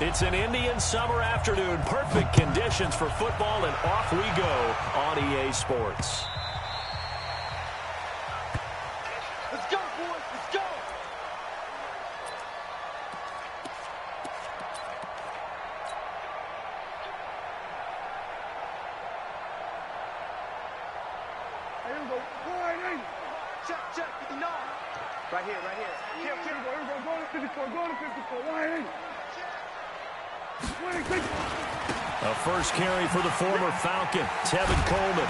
It's an Indian summer afternoon. Perfect conditions for football, and off we go on EA Sports. Let's go, boys. Let's go. Here we go. Check, check. 59. Right here, right here. Here we go. Go to 54. Go to 54. Wide in. A first carry for the former Falcon, Tevin Coleman.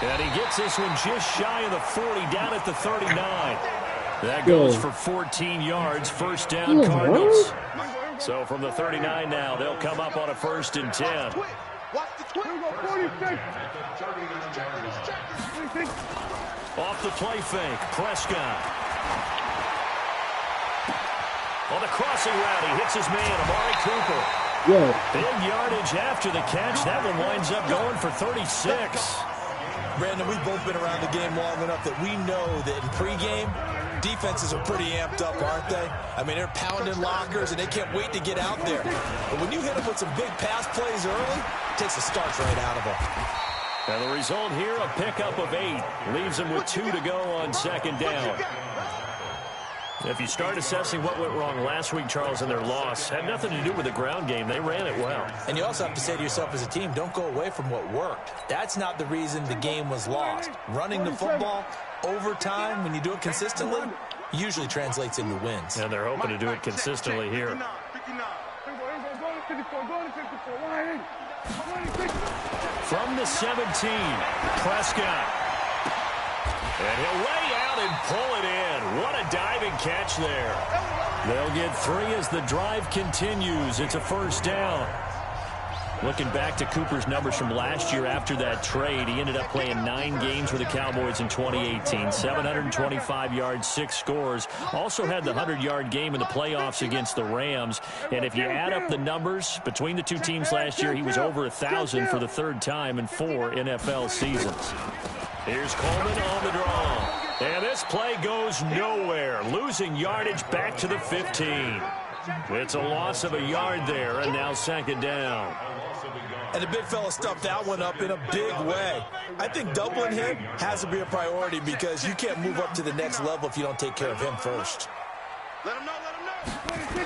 And he gets this one just shy of the 40, down at the 39. That goes for 14 yards, first down Cardinals. So from the 39 now, they'll come up on a 1st and 10. Off the play fake, Prescott. On the crossing route, he hits his man, Amari Cooper. Big yardage after the catch. That one winds up going for 36. Brandon, we've both been around the game long enough that we know that in pregame, defenses are pretty amped up, aren't they? I mean, they're pounding lockers, and they can't wait to get out there. But when you hit them with some big pass plays early, it takes the starch right out of them. And the result here, a pickup of 8. Leaves them with 2 to go on 2nd down. If you start assessing what went wrong last week, Charles, in their loss, had nothing to do with the ground game. They ran it well. And you also have to say to yourself as a team, don't go away from what worked. That's not the reason the game was lost. Running the football over time, when you do it consistently, usually translates into wins. And they're hoping to do it consistently here. From the 17, Prescott. And he'll lay out and pull it in. What a diving catch there. They'll get 3 as the drive continues. It's a 1st down. Looking back to Cooper's numbers from last year after that trade, he ended up playing 9 games for the Cowboys in 2018. 725 yards, 6 scores. Also had the 100-yard game in the playoffs against the Rams. And if you add up the numbers between the two teams last year, he was over 1,000 for the 3rd time in 4 NFL seasons. Here's Coleman on the draw. And this play goes nowhere. Losing yardage back to the 15. It's a loss of a yard there, and now 2nd down. And the big fella stuffed that one up in a big way. I think doubling him has to be a priority because you can't move up to the next level if you don't take care of him first. Let him know, let him know.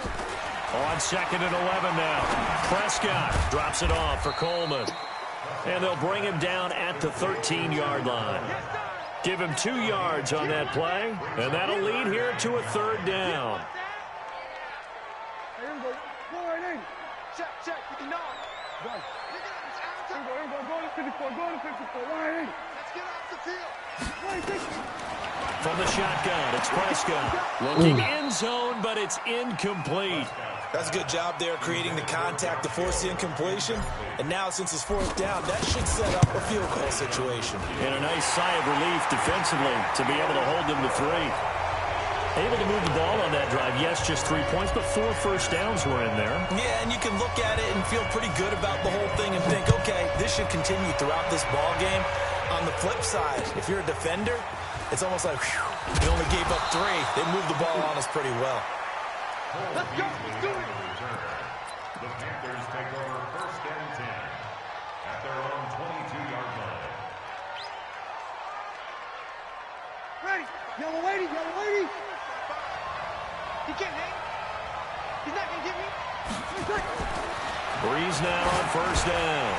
On 2nd and 11 now. Prescott drops it off for Coleman. And they'll bring him down at the 13-yard line. Give him 2 yards on that play, and that'll lead here to a 3rd down. Check, check, 59. Go. Go to 54, go to 54. Let's get off the field. From the shotgun, it's Prescott. Looking end zone, but it's incomplete. That's a good job there creating the contact to force the incompletion. And now since it's 4th down, that should set up a field goal situation. And a nice sigh of relief defensively to be able to hold them to 3. Able to move the ball on that drive. Yes, just 3 points, but 4 first downs were in there. Yeah, and you can look at it and feel pretty good about the whole thing and think, okay, this should continue throughout this ball game. On the flip side, if you're a defender, it's almost like, whew, they only gave up 3. They moved the ball on us pretty well. Let's go. Let's do it. The Panthers take over 1st and 10 at their own 22-yard line. Ready. Yellow lady, yellow lady. He can't hang. He's not going to get me. Breeze now on 1st down.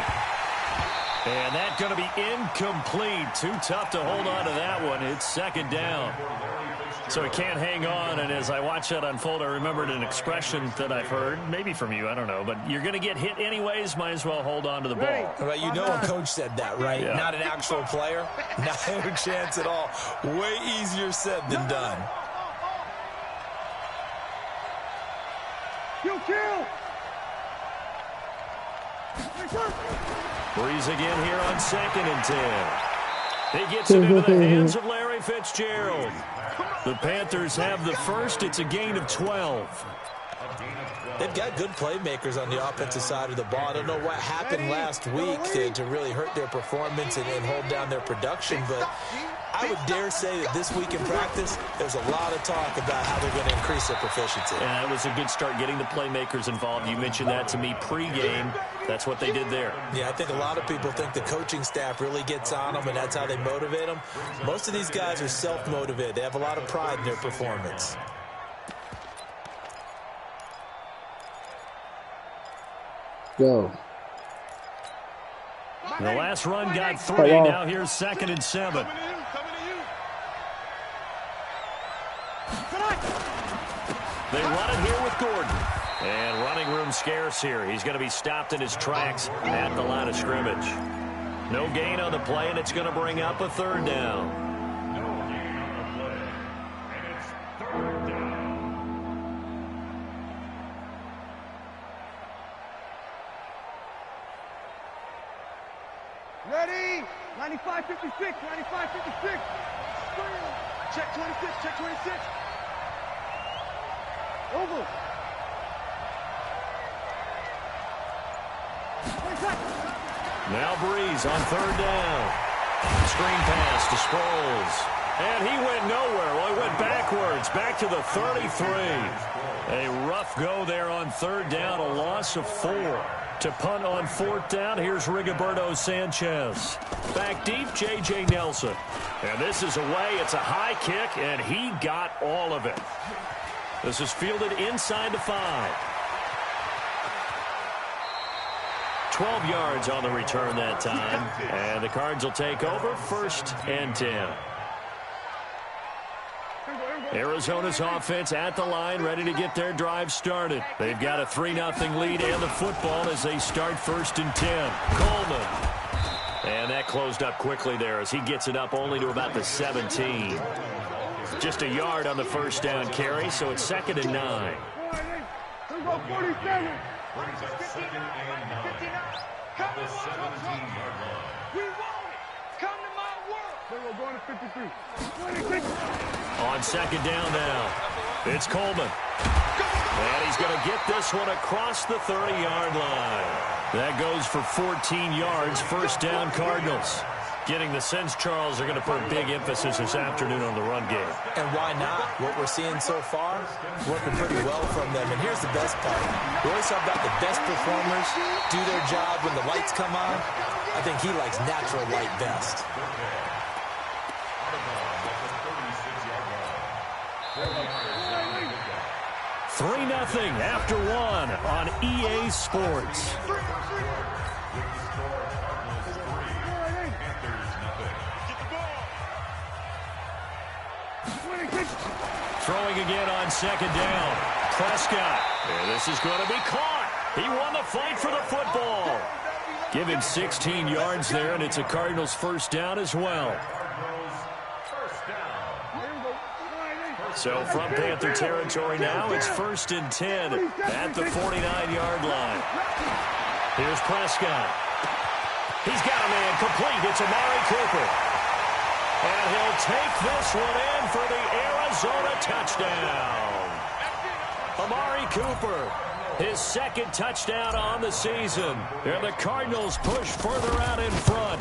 And that's going to be incomplete. Too tough to hold on to that one. It's 2nd down. So he can't hang on, and as I watch that unfold, I remembered an expression that I've heard, maybe from you, I don't know, but you're going to get hit anyways, might as well hold on to the ball. Right, you know a coach said that, right? Yeah. Not an actual player. Not a chance at all. Way easier said than done. Kill. Breeze again here on 2nd and 10. He gets it into the hands of Larry Fitzgerald. The Panthers have the first. It's a gain of 12. They've got good playmakers on the offensive side of the ball. I don't know what happened last week to really hurt their performance and hold down their production, but I would dare say that this week in practice, there's a lot of talk about how they're going to increase their proficiency. And that was a good start, getting the playmakers involved. You mentioned that to me pregame. That's what they did there. Yeah, I think a lot of people think the coaching staff really gets on them, and that's how they motivate them. Most of these guys are self-motivated. They have a lot of pride in their performance. Go. The last run got 3. Now here's 2nd and 7. They run it here with Gordon. And running room scarce here. He's going to be stopped in his tracks at the line of scrimmage. No gain on the play, and it's going to bring up a 3rd down. No gain on the play. And it's 3rd down. Ready? 95, 56, 95, 56. Check 26, check 26. Over. Now Breeze on 3rd down. Screen pass to Sproles. And he went nowhere. Well, he went backwards, back to the 33. A rough go there on 3rd down, a loss of 4. To punt on 4th down, here's Rigoberto Sanchez. Back deep, J.J. Nelson. And this is away. It's a high kick, and he got all of it. This is fielded inside the 5. 12 yards on the return that time. And the Cards will take over 1st and 10. Arizona's offense at the line, ready to get their drive started. They've got a 3-0 lead and the football as they start 1st and 10. Coleman. And that closed up quickly there as he gets it up only to about the 17. Just a yard on the 1st down carry, so it's 2nd and 9. Here we go, 47. Brings up 2nd and 9. At the 17-yard line. We want it. Come to my world. Here we go, going to 53. 26. On 2nd down now, it's Coleman. And he's going to get this one across the 30-yard line. That goes for 14 yards, 1st down Cardinals. Getting the sense Charles are going to put big emphasis this afternoon on the run game. And why not? What we're seeing so far, working pretty well from them. And here's the best part. We always talk about the best performers do their job when the lights come on. I think he likes natural light best. 3-0 after 1 on EA Sports. Throwing again on 2nd down. Prescott. And this is going to be caught. He won the fight for the football. Give him 16 yards there, and it's a Cardinals 1st down as well. So from Panther territory now, it's 1st and 10 at the 49-yard line. Here's Prescott. He's got a man complete. It's Amari Cooper. And he'll take this one in for the Arizona touchdown. Amari Cooper, his 2nd touchdown on the season. And the Cardinals push further out in front.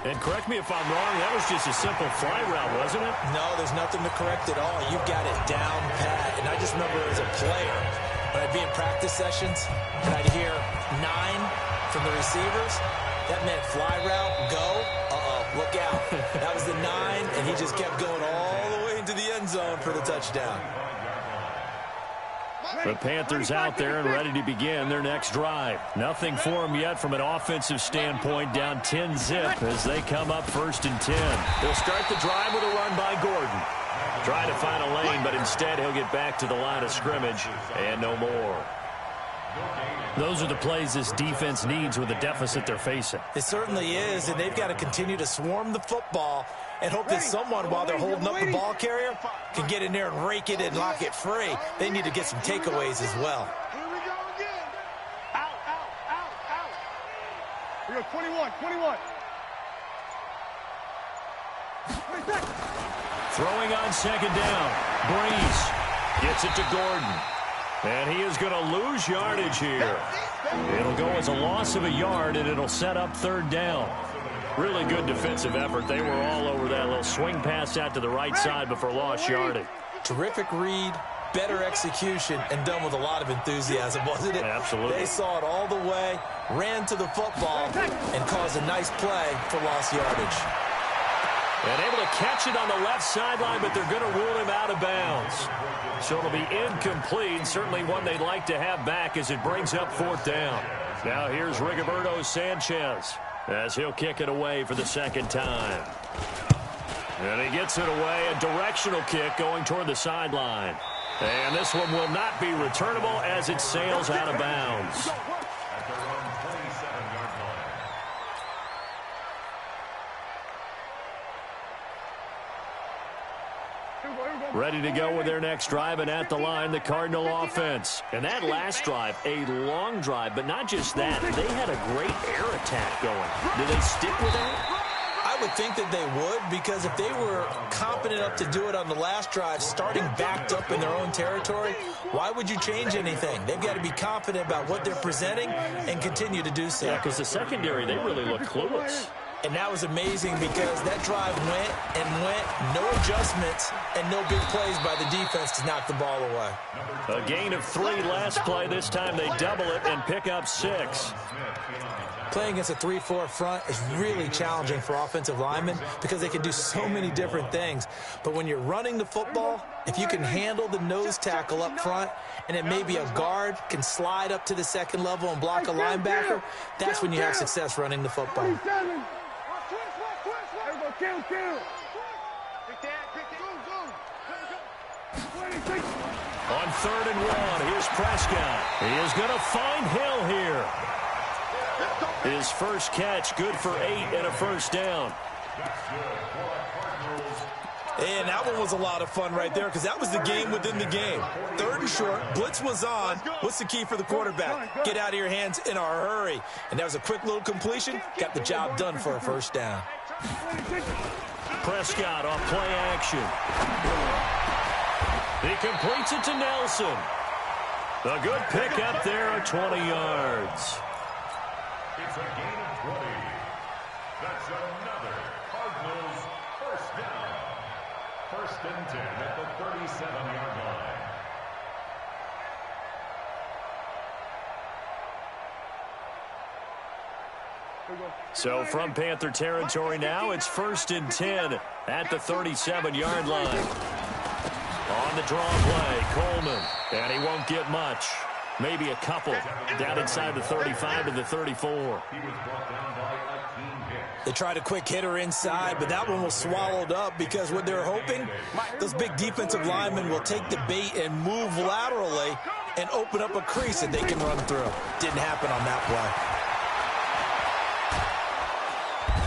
And correct me if I'm wrong, that was just a simple fly route, wasn't it? No, there's nothing to correct at all. You've got it down pat. And I just remember as a player, when I'd be in practice sessions, and I'd hear 9 from the receivers, that meant fly route, go, look out. That was the 9, and he just kept going all the way into the end zone for the touchdown. The Panthers out there and ready to begin their next drive. Nothing for them yet from an offensive standpoint, down 10-zip as they come up 1st and 10. They'll start the drive with a run by Gordon. Try to find a lane, but instead he'll get back to the line of scrimmage and no more. Those are the plays this defense needs with the deficit they're facing. It certainly is, and they've got to continue to swarm the football and hope that someone, while they're holding up the ball carrier, can get in there and rake it and lock it free. They need to get some takeaways as well. Here we go again. Out, out, out, out. We go 21, 21. Throwing on 2nd down. Breeze gets it to Gordon. And he is going to lose yardage here. It'll go as a loss of a yard, and it'll set up third down. Really good defensive effort. They were all over that little swing pass out to the right side before lost yardage. Terrific read, better execution, and done with a lot of enthusiasm, wasn't it? Absolutely. They saw it all the way, ran to the football, and caused a nice play for lost yardage. And able to catch it on the left sideline, but they're going to rule him out of bounds. So it'll be incomplete. Certainly one they'd like to have back as it brings up fourth down. Now here's Rigoberto Sanchez as he'll kick it away for the second time. And he gets it away, a directional kick going toward the sideline. And this one will not be returnable as it sails out of bounds. Ready to go with their next drive, and at the line, the Cardinal offense. And that last drive, a long drive, but not just that. They had a great air attack going. Do they stick with that? I would think that they would, because if they were competent enough to do it on the last drive, starting backed up in their own territory, why would you change anything? They've got to be confident about what they're presenting and continue to do so. Yeah, because the secondary, they really look clueless. And that was amazing because that drive went and went, no adjustments, and no big plays by the defense to knock the ball away. A gain of 3 last play. This time they double it and pick up 6. Playing against a 3-4 front is really challenging for offensive linemen because they can do so many different things. But when you're running the football, if you can handle the nose tackle up front, and then maybe a guard can slide up to the second level and block a linebacker, that's when you have success running the football. On 3rd and 1, here's Prescott. He is going to find Hill here. His first catch, good for 8 and a first down. And that one was a lot of fun right there because that was the game within the game. 3rd and short, blitz was on. What's the key for the quarterback? Get out of your hands in a hurry. And that was a quick little completion. Got the job done for a first down. Prescott on play action. He completes it to Nelson. A good pick up there at 20 yards. It's a gain of 20. That's another Cardinals first down. 1st and 10 at the 37-yard line. So from Panther territory now, it's 1st and 10 at the 37-yard line. On the draw play, Coleman, and he won't get much. Maybe a couple down inside the 35 to the 34. They tried a quick hitter inside, but that one was swallowed up because what they're hoping, those big defensive linemen will take the bait and move laterally and open up a crease that they can run through. Didn't happen on that play.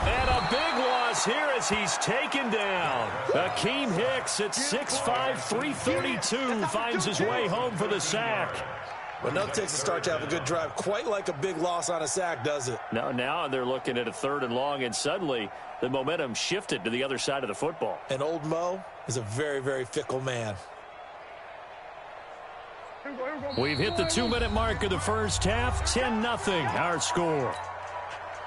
And a big loss here as he's taken down. Akeem Hicks at 6'5", 332 finds his way home for the sack. But enough takes a start to have a good drive. Quite like a big loss on a sack, does it? Now they're looking at a 3rd and long, and suddenly the momentum shifted to the other side of the football. And old Mo is a very, very fickle man. We've hit the 2-minute mark of the first half. 10-0 our score.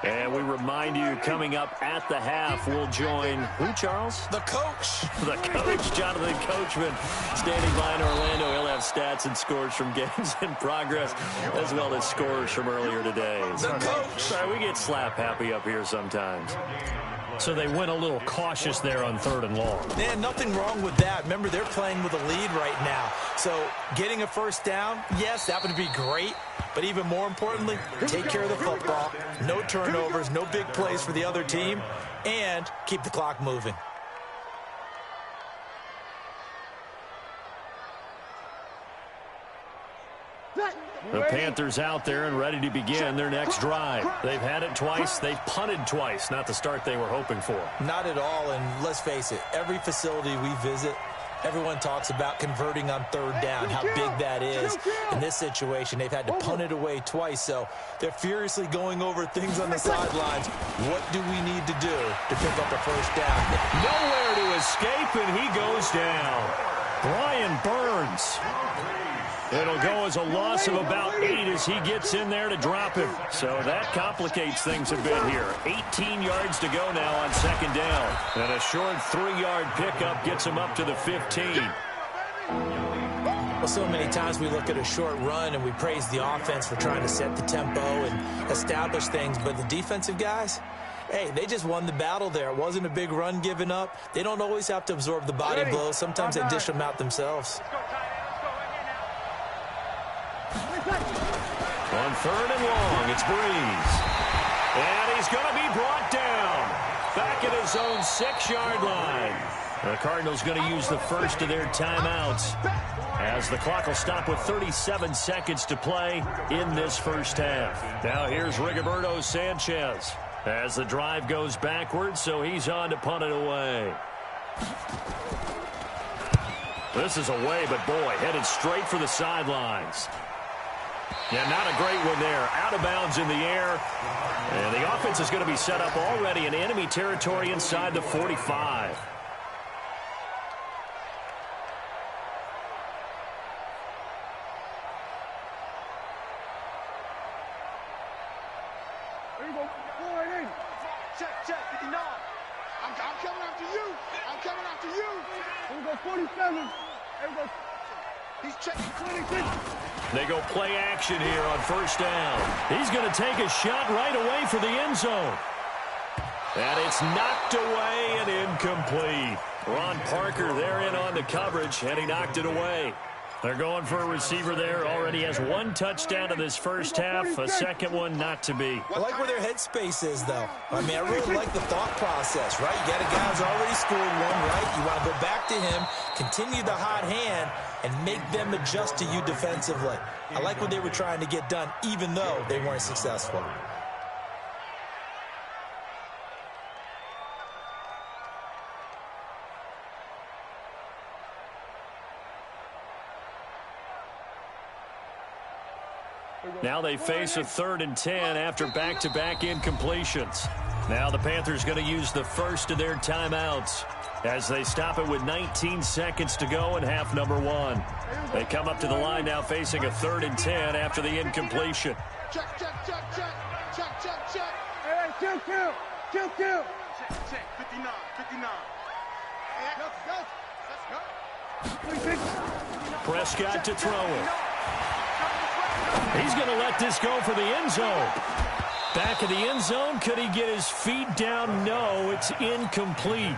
And we remind you, coming up at the half, we'll join who, Charles? The coach. The coach, Jonathan Coachman, standing by in Orlando. He'll have stats and scores from games in progress, as well as scores from earlier today. The coach. Sorry, we get slap happy up here sometimes. So they went a little cautious there on 3rd and long. Man, nothing wrong with that. Remember, they're playing with a lead right now. So getting a first down, yes, that would be great. But even more importantly, take care of the football. No turnovers, no big plays for the other team, and keep the clock moving. The Panthers out there and ready to begin their next drive. They've had it twice. They've punted twice. Not the start they were hoping for. Not at all, and let's face it, every facility we visit, everyone talks about converting on 3rd down, how big that is. In this situation, they've had to punt it away twice, so they're furiously going over things on the sidelines. What do we need to do to pick up the first down? Nowhere to escape, and he goes down. Brian Burns. It'll go as a loss of about 8 as he gets in there to drop him. So that complicates things a bit here. 18 yards to go now on second down. And a short 3-yard pickup gets him up to the 15. Well, so many times we look at a short run and we praise the offense for trying to set the tempo and establish things. But the defensive guys, hey, they just won the battle there. It wasn't a big run given up. They don't always have to absorb the body blows. Sometimes they dish them out themselves. On 3rd and long, it's Breeze. And he's going to be brought down. Back at his own 6-yard line. The Cardinals going to use the first of their timeouts, as the clock will stop with 37 seconds to play in this first half. Now here's Rigoberto Sanchez as the drive goes backwards, so he's on to punt it away. This is away, but boy, headed straight for the sidelines. Yeah, not a great one there. Out of bounds in the air. And the offense is going to be set up already in enemy territory inside the 45. There you go. Go right in. Check, 59. I'm coming after you. I'm coming after you. There you go, 47. There you go. He's checking 26. They go play action here on first down. He's going to take a shot right away for the end zone. And it's knocked away and incomplete. Ron Parker there in on the coverage, and he knocked it away. They're going for a receiver there. Already has 1 touchdown in this first half. A second one not to be. I like where their headspace is, though. I mean, I really like the thought process, right? You got a guy who's already scored one, right? You want to go back to him, continue the hot hand, and make them adjust to you defensively. I like what they were trying to get done, even though they weren't successful. Now they face a 3rd and 10 after back-to-back incompletions. Now the Panthers going to use the first of their timeouts as they stop it with 19 seconds to go in half number 1. They come up to the line now facing a 3rd and 10 after the incompletion. Check. Hey, kill. Check, 59. Let's go. Prescott to throw it. He's going to let this go for the end zone. Back of the end zone. Could he get his feet down? No, it's incomplete.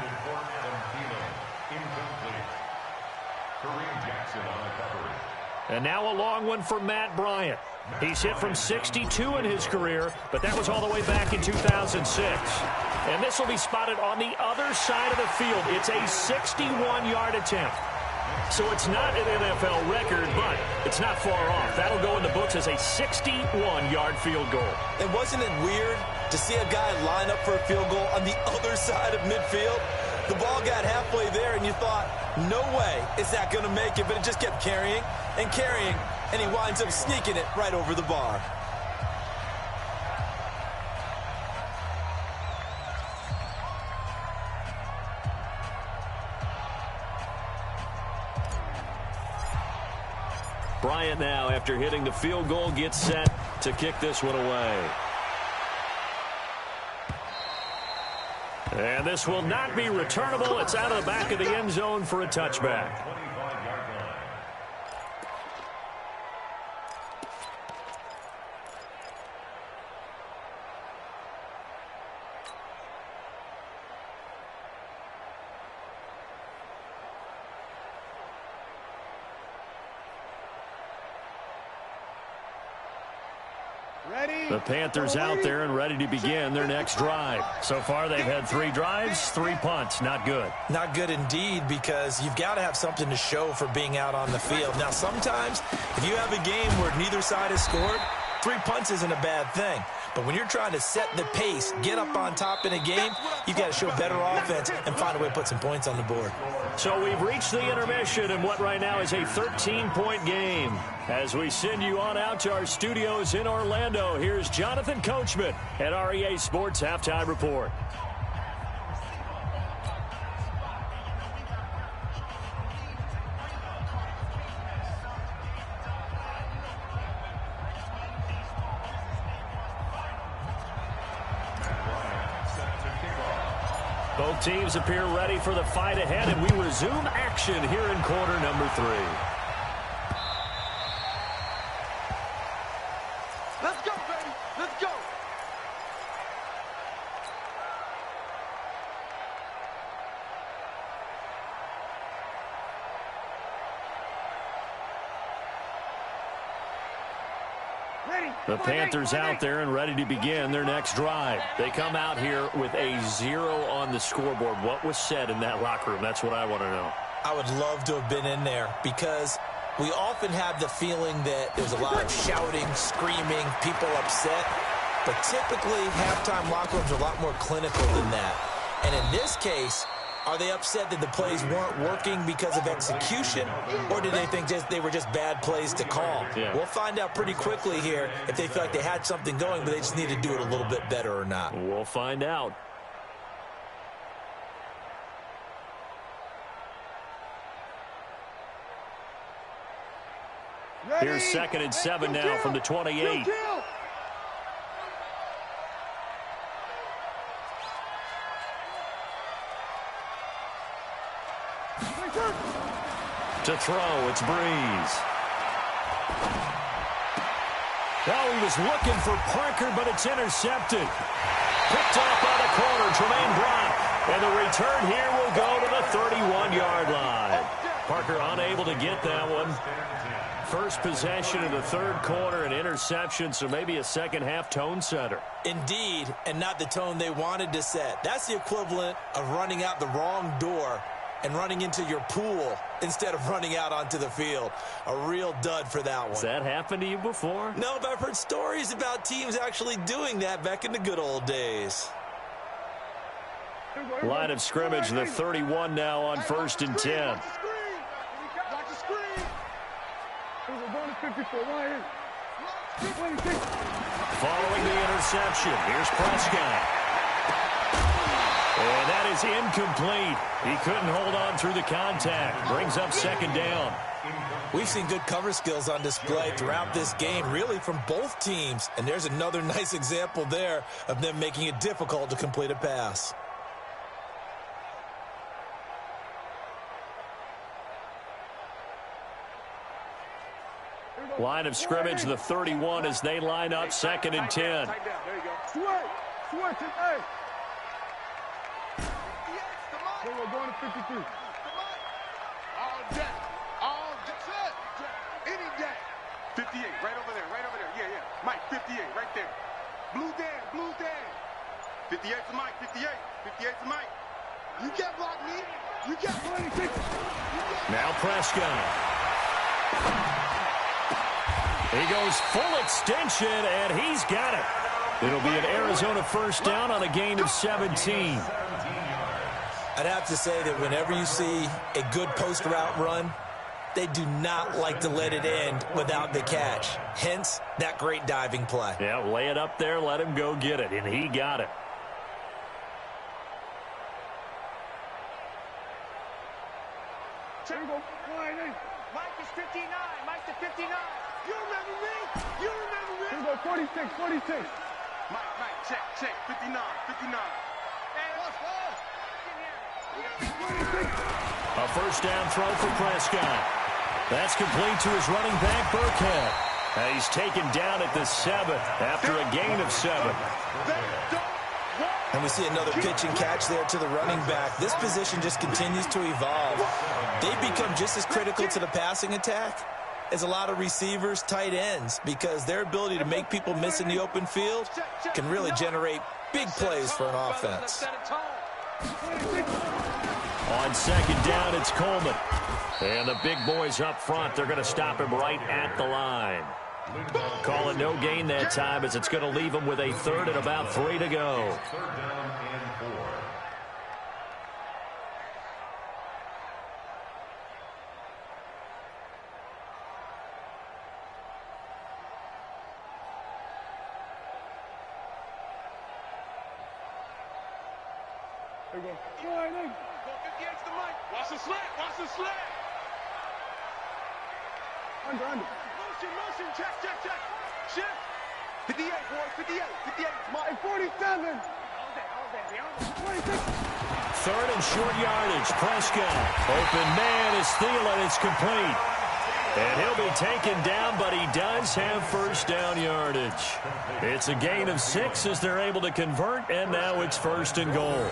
And now a long one for Matt Bryant. He's hit from 62 in his career, but that was all the way back in 2006. And this will be spotted on the other side of the field. It's a 61-yard attempt. So it's not an NFL record, but it's not far off. That'll go in the books as a 61-yard field goal. And wasn't it weird to see a guy line up for a field goal on the other side of midfield? The ball got halfway there, and you thought, no way is that going to make it, but it just kept carrying, and he winds up sneaking it right over the bar. Bryant now, after hitting the field goal, gets set to kick this one away. And this will not be returnable. It's out of the back of the end zone for a touchback. The Panthers out there and ready to begin their next drive. So far, they've had 3 drives, 3 punts. Not good. Not good indeed, because you've got to have something to show for being out on the field. Now, sometimes, if you have a game where neither side has scored, 3 punts isn't a bad thing. But when you're trying to set the pace, get up on top in a game, you've got to show better offense and find a way to put some points on the board. So we've reached the intermission in what right now is a 13-point game. As we send you on out to our studios in Orlando, here's Jonathan Coachman at REA Sports Halftime Report. Both teams appear ready for the fight ahead, and we resume action here in quarter number 3. Let's go, baby. Let's go. The Panthers out there and ready to begin their next drive. They come out here with a 0 on the scoreboard. What was said in that locker room? That's what I want to know. I would love to have been in there because we often have the feeling that there's a lot of shouting, screaming, people upset. But typically, halftime locker rooms are a lot more clinical than that. And in this case, are they upset that the plays weren't working because of execution, or did they think they were just bad plays to call? Yeah. We'll find out pretty quickly here if they feel like they had something going, but they just need to do it a little bit better or not. We'll find out. Here's 2nd and 7 now from the 28. To throw, it's Breeze. Oh, he was looking for Parker, but it's intercepted. Picked off by the corner, Tremaine Brock. And the return here will go to the 31-yard line. Parker unable to get that one. First possession in the 3rd quarter, an interception, so maybe a second-half tone setter. Indeed, and not the tone they wanted to set. That's the equivalent of running out the wrong door and running into your pool instead of running out onto the field. A real dud for that one. Has that happened to you before? No, but I've heard stories about teams actually doing that back in the good old days. Line of scrimmage, the 31 now on 1st and 10. Following the interception, here's Prescott. And that is incomplete. He couldn't hold on through the contact. Brings up 2nd down. We've seen good cover skills on display throughout this game, really from both teams. And there's another nice example there of them making it difficult to complete a pass. Line of scrimmage, the 31 as they line up 2nd and 10. There you go. Switch it, hey. We're going to 53. All day. All day. Any day. 58, right over there, right over there. Yeah, yeah. Mike, 58, right there. Blue Dan, blue Dan. 58 to Mike, 58. 58 to Mike. You can't block me. You can't block me. Now Prescott. He goes full extension, and he's got it. It'll be an Arizona 1st down on a gain of 17. I'd have to say that whenever you see a good post route run, they do not like to let it end without the catch. Hence, that great diving play. Yeah, lay it up there, let him go get it, and he got it. Mike is 59. Mike to 59. You remember me? You remember me? Here we go, 46, 46. Mike, check, 59, 59. A 1st down throw for Prescott. That's complete to his running back, Burkhead. And he's taken down at the 7th after a gain of 7. And we see another pitch and catch there to the running back. This position just continues to evolve. They've become just as critical to the passing attack as a lot of receivers, tight ends, because their ability to make people miss in the open field can really generate big plays for an offense. On 2nd down, it's Coleman. And the big boys up front, they're going to stop him right at the line. Call it no gain that time as it's going to leave him with a 3rd and about 3 to go. 3rd down and 4. There we go. Go 58's the Mike. Watch the slant. Watch the slant. Under. Motion. Check. Shift. 58, boy. 58. 58. Mike, 47. Hold Third and short yardage. Prescott. Open man is Thielen. It's complete. And he'll be taken down, but he does have first down yardage. It's a gain of 6 as they're able to convert, and now it's first and goal.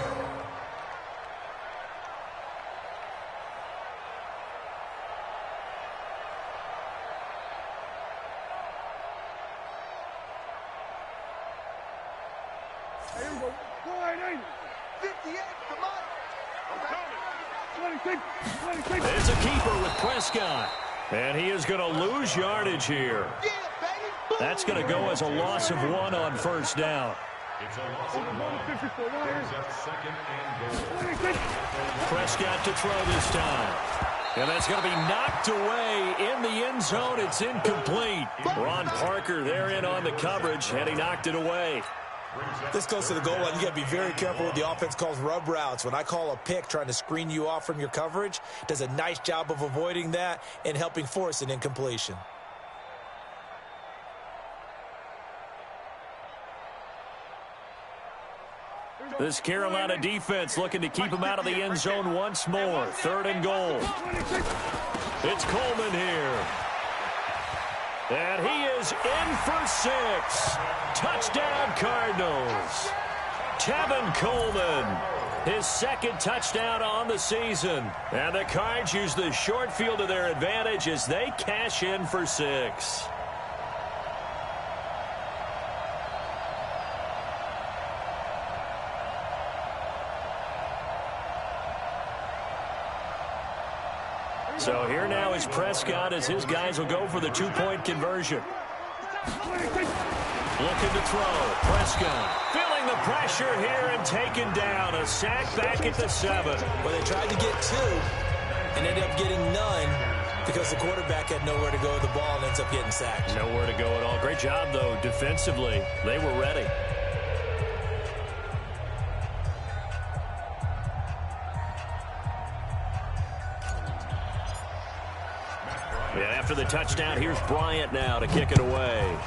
It's a keeper with Prescott. And he is going to lose yardage here. That's going to go as a loss of 1 on first down. It's a loss of 1. There's a second and goal. Prescott to throw this time. And that's going to be knocked away in the end zone. It's incomplete. Ron Parker there in on the coverage, and he knocked it away. This goes to the goal line. You got to be very careful what the offense calls rub routes. When I call a pick trying to screen you off from your coverage, does a nice job of avoiding that and helping force an incompletion. This Carolina defense looking to keep him out of the end zone once more. Third and goal. It's Coleman here. And he is in for 6. Touchdown, Cardinals. Tevin Coleman, his second touchdown on the season. And the Cards use the short field to their advantage as they cash in for 6. So here now is Prescott as his guys will go for the 2-point conversion. Looking to throw. Prescott feeling the pressure here and taken down. A sack back at the 7. Well, they tried to get 2 and ended up getting none because the quarterback had nowhere to go with the ball and ends up getting sacked. Nowhere to go at all. Great job, though, defensively. They were ready. And after the touchdown, here's Bryant now to kick it away.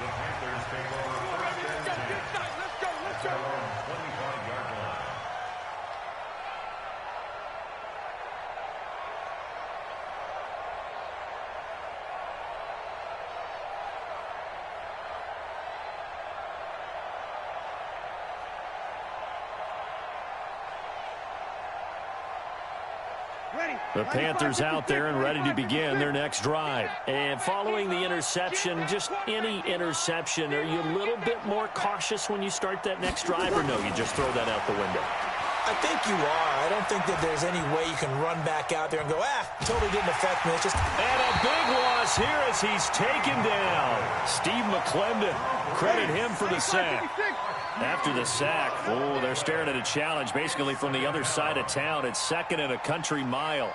The Panthers take over first and 10. Let's go. 25-yard line. The Panthers out there and ready to begin their next drive. And following the interception, just any interception, are you a little bit more cautious when you start that next drive, or no, you just throw that out the window? I think you are. I don't think that there's any way you can run back out there and go, totally didn't affect me. It's just... And a big loss here as he's taken down. Steve McClendon, credit him for the sack. After the sack, they're staring at a challenge basically from the other side of town. It's second and a country mile.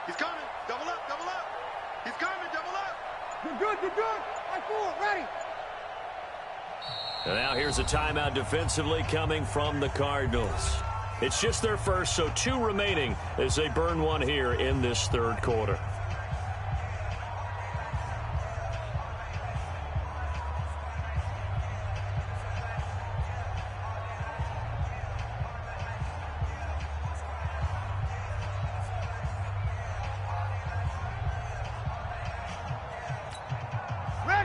He's coming. Double up, double up. He's coming, double up. You're good, you're good. I forward, ready. And now here's a timeout defensively coming from the Cardinals. It's just their first, so 2 remaining as they burn 1 here in this third quarter.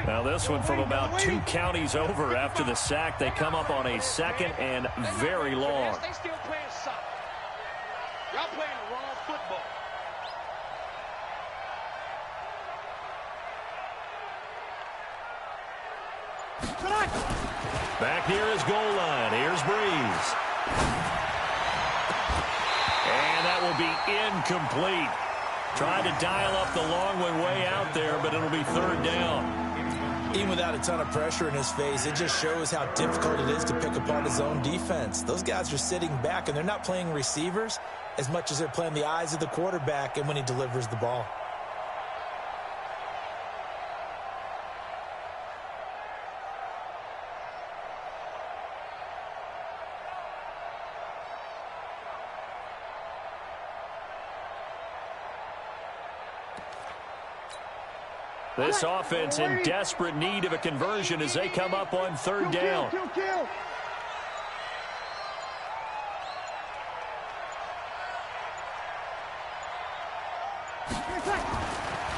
Now this one from about 2 counties over after the sack. They come up on a second and very long. They still playing soccer. Y'all playing the wrong football. Back near his goal line. Here's Breeze. And that will be incomplete. Trying to dial up the long one way out there, but it'll be third down. Even without a ton of pressure in his face, it just shows how difficult it is to pick apart his own defense. Those guys are sitting back, and they're not playing receivers as much as they're playing the eyes of the quarterback and when he delivers the ball. This offense in desperate need of a conversion as they come up on third down. Kill.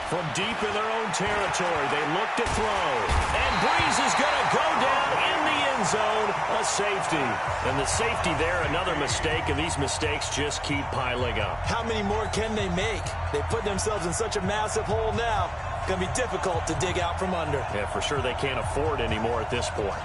From deep in their own territory, they look to throw. And Breeze is going to go down in the end zone, a safety. And the safety there, another mistake, and these mistakes just keep piling up. How many more can they make? They put themselves in such a massive hole now. It's going to be difficult to dig out from under. Yeah, for sure they can't afford anymore at this point.